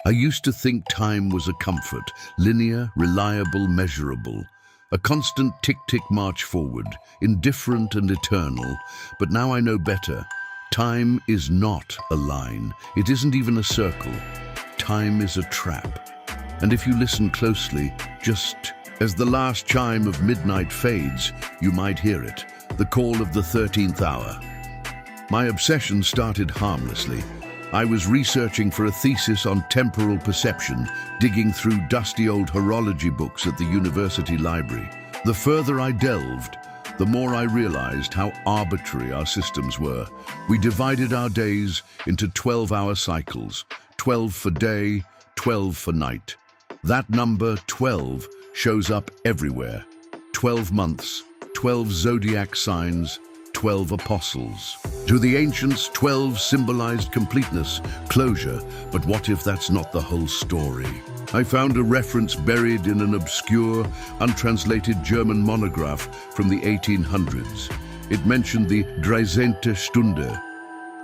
I used to think time was a comfort, linear, reliable, measurable. A constant tick-tick march forward, indifferent and eternal. But now I know better. Time is not a line. It isn't even a circle. Time is a trap. And if you listen closely, just as the last chime of midnight fades, you might hear it, the call of the 13th hour. My obsession started harmlessly. I was researching for a thesis on temporal perception, digging through dusty old horology books at the university library. The further I delved, the more I realized how arbitrary our systems were. We divided our days into 12-hour cycles, 12 for day, 12 for night. That number, 12, shows up everywhere. 12 months, 12 zodiac signs, 12 apostles. To the ancients, 12 symbolized completeness, closure, but what if that's not the whole story? I found a reference buried in an obscure, untranslated German monograph from the 1800s. It mentioned the 13. Stunde,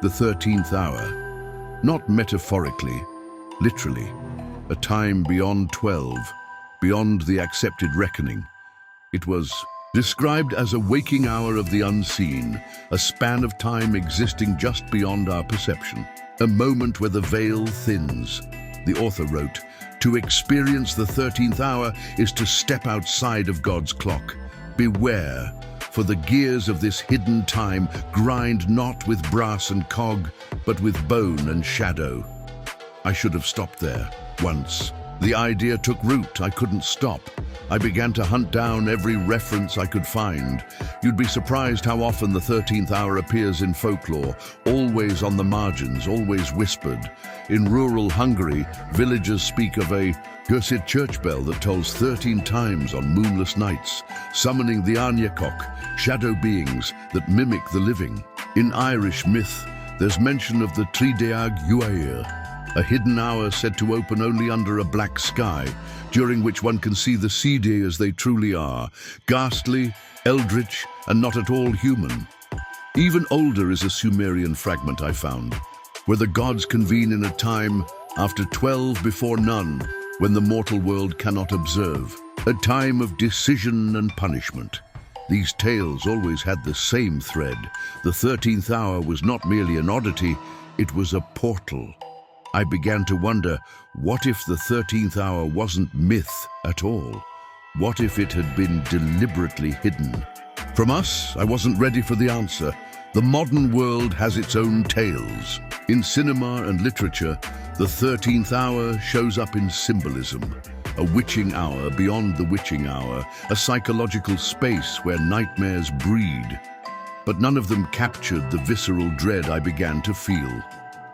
the 13th hour. Not metaphorically, literally. A time beyond 12, beyond the accepted reckoning. It was described as a waking hour of the unseen, a span of time existing just beyond our perception, a moment where the veil thins. The author wrote, "To experience the 13th hour is to step outside of God's clock. Beware, for the gears of this hidden time grind not with brass and cog, but with bone and shadow." I should have stopped there, once. The idea took root. I couldn't stop. I began to hunt down every reference I could find. You'd be surprised how often the 13th hour appears in folklore, always on the margins, always whispered. In rural Hungary, villagers speak of a Gursit church bell that tolls 13 times on moonless nights, summoning the Anyakok, shadow beings that mimic the living. In Irish myth, there's mention of the Trideag Uair, a hidden hour said to open only under a black sky, during which one can see the Sidi as they truly are, ghastly, eldritch, and not at all human. Even older is a Sumerian fragment I found, where the gods convene in a time after 12 before none, when the mortal world cannot observe, a time of decision and punishment. These tales always had the same thread. The 13th hour was not merely an oddity, it was a portal. I began to wonder, what if the 13th hour wasn't myth at all? What if it had been deliberately hidden? From us, I wasn't ready for the answer. The modern world has its own tales. In cinema and literature, the 13th hour shows up in symbolism. A witching hour beyond the witching hour, a psychological space where nightmares breed. But none of them captured the visceral dread I began to feel.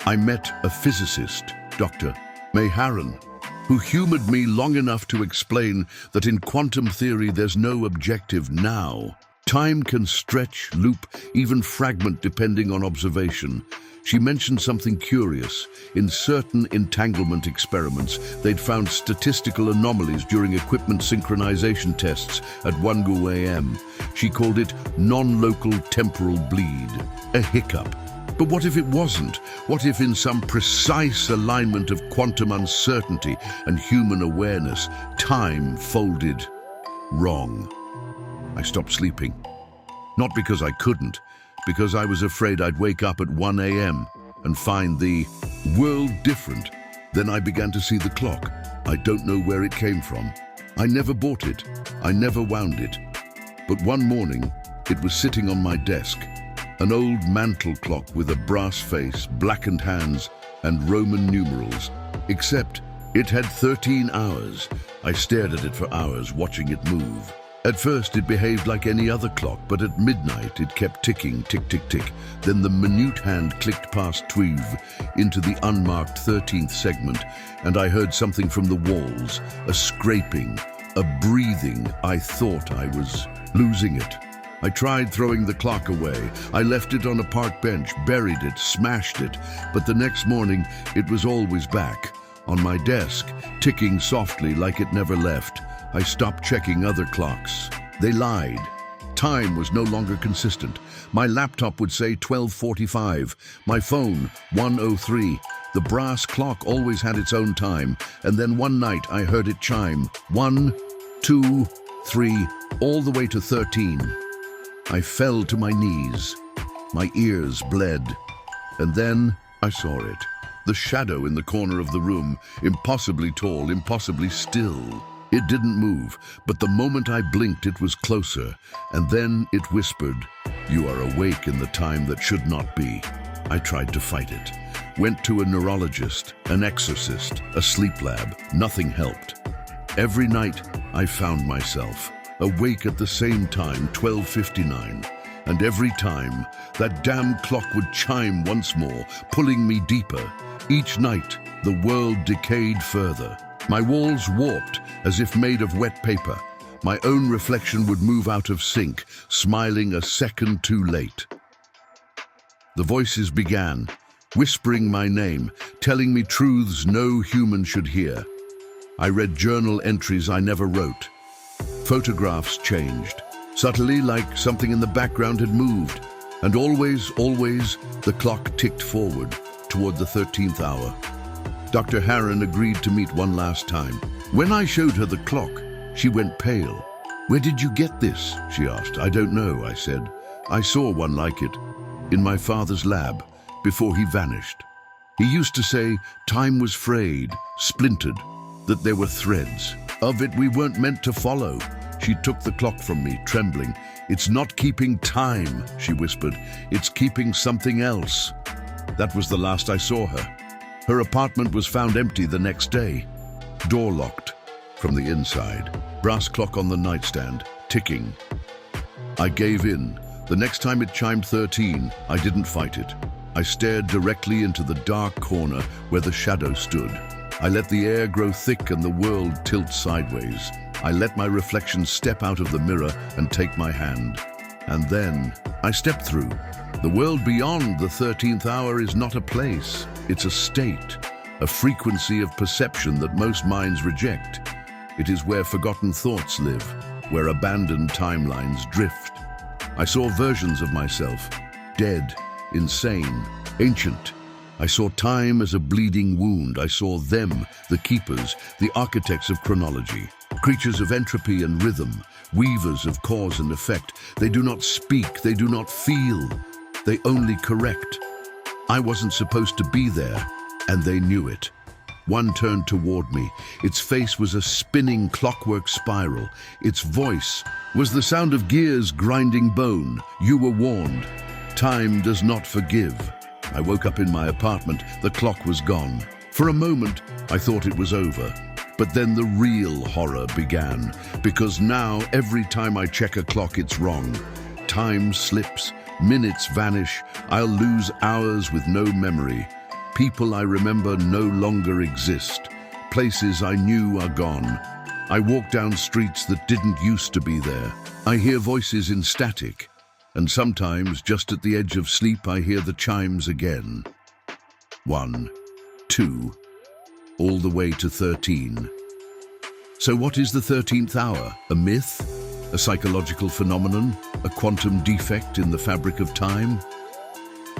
I met a physicist, Dr. Mayharan, who humored me long enough to explain that in quantum theory there's no objective now. Time can stretch, loop, even fragment depending on observation. She mentioned something curious. In certain entanglement experiments, they'd found statistical anomalies during equipment synchronization tests at 1 a.m. She called it non-local temporal bleed, a hiccup. But what if it wasn't? What if in some precise alignment of quantum uncertainty and human awareness, time folded wrong? I stopped sleeping. Not because I couldn't, because I was afraid I'd wake up at 1 a.m. and find the world different. Then I began to see the clock. I don't know where it came from. I never bought it. I never wound it. But one morning, it was sitting on my desk. An old mantel clock with a brass face, blackened hands, and Roman numerals. Except it had 13 hours. I stared at it for hours, watching it move. At first it behaved like any other clock, but at midnight it kept ticking, tick, tick, tick. Then the minute hand clicked past 12 into the unmarked 13th segment, and I heard something from the walls, a scraping, a breathing. I thought I was losing it. I tried throwing the clock away. I left it on a park bench, buried it, smashed it. But the next morning, it was always back, on my desk, ticking softly like it never left. I stopped checking other clocks. They lied. Time was no longer consistent. My laptop would say 12:45, my phone 1:03. The brass clock always had its own time, and then one night I heard it chime. 1, 2, 3, all the way to 13. I fell to my knees. My ears bled. And then I saw it. The shadow in the corner of the room, impossibly tall, impossibly still. It didn't move, but the moment I blinked, it was closer, and then it whispered, "You are awake in the time that should not be." I tried to fight it. Went to a neurologist, an exorcist, a sleep lab. Nothing helped. Every night, I found myself awake at the same time, 12:59. And every time, that damn clock would chime once more, pulling me deeper. Each night, the world decayed further. My walls warped as if made of wet paper. My own reflection would move out of sync, smiling a second too late. The voices began, whispering my name, telling me truths no human should hear. I read journal entries I never wrote. Photographs changed, subtly, like something in the background had moved. And always, the clock ticked forward toward the 13th hour. Dr. Harron agreed to meet one last time. When I showed her the clock, she went pale. "Where did you get this?" she asked. "I don't know," I said. "I saw one like it in my father's lab before he vanished. He used to say time was frayed, splintered, that there were threads of it we weren't meant to follow." She took the clock from me, trembling. "It's not keeping time," she whispered. "It's keeping something else." That was the last I saw her. Her apartment was found empty the next day. Door locked from the inside. Brass clock on the nightstand, ticking. I gave in. The next time it chimed 13, I didn't fight it. I stared directly into the dark corner where the shadow stood. I let the air grow thick and the world tilt sideways. I let my reflection step out of the mirror and take my hand. And then I stepped through. The world beyond the 13th hour is not a place. It's a state, a frequency of perception that most minds reject. It is where forgotten thoughts live, where abandoned timelines drift. I saw versions of myself, dead, insane, ancient. I saw time as a bleeding wound. I saw them, the keepers, the architects of chronology, creatures of entropy and rhythm, weavers of cause and effect. They do not speak, they do not feel, they only correct. I wasn't supposed to be there, and they knew it. One turned toward me. Its face was a spinning clockwork spiral. Its voice was the sound of gears grinding bone. "You were warned. Time does not forgive." I woke up in my apartment. The clock was gone. For a moment, I thought it was over. But then the real horror began, because now every time I check a clock, it's wrong. Time slips, minutes vanish, I'll lose hours with no memory. People I remember no longer exist. Places I knew are gone. I walk down streets that didn't used to be there. I hear voices in static. And sometimes, just at the edge of sleep, I hear the chimes again. 1, 2, all the way to 13. So what is the 13th hour? A myth? A psychological phenomenon? A quantum defect in the fabric of time?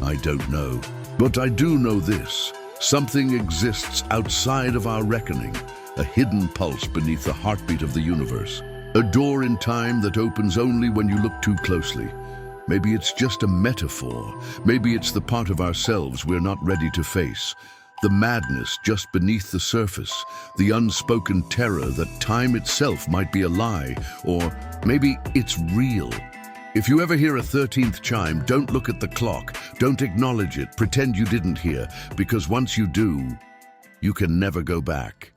I don't know. But I do know this. Something exists outside of our reckoning, a hidden pulse beneath the heartbeat of the universe. A door in time that opens only when you look too closely. Maybe it's just a metaphor. Maybe it's the part of ourselves we're not ready to face. The madness just beneath the surface. The unspoken terror that time itself might be a lie. Or maybe it's real. If you ever hear a 13th chime, don't look at the clock. Don't acknowledge it. Pretend you didn't hear. Because once you do, you can never go back.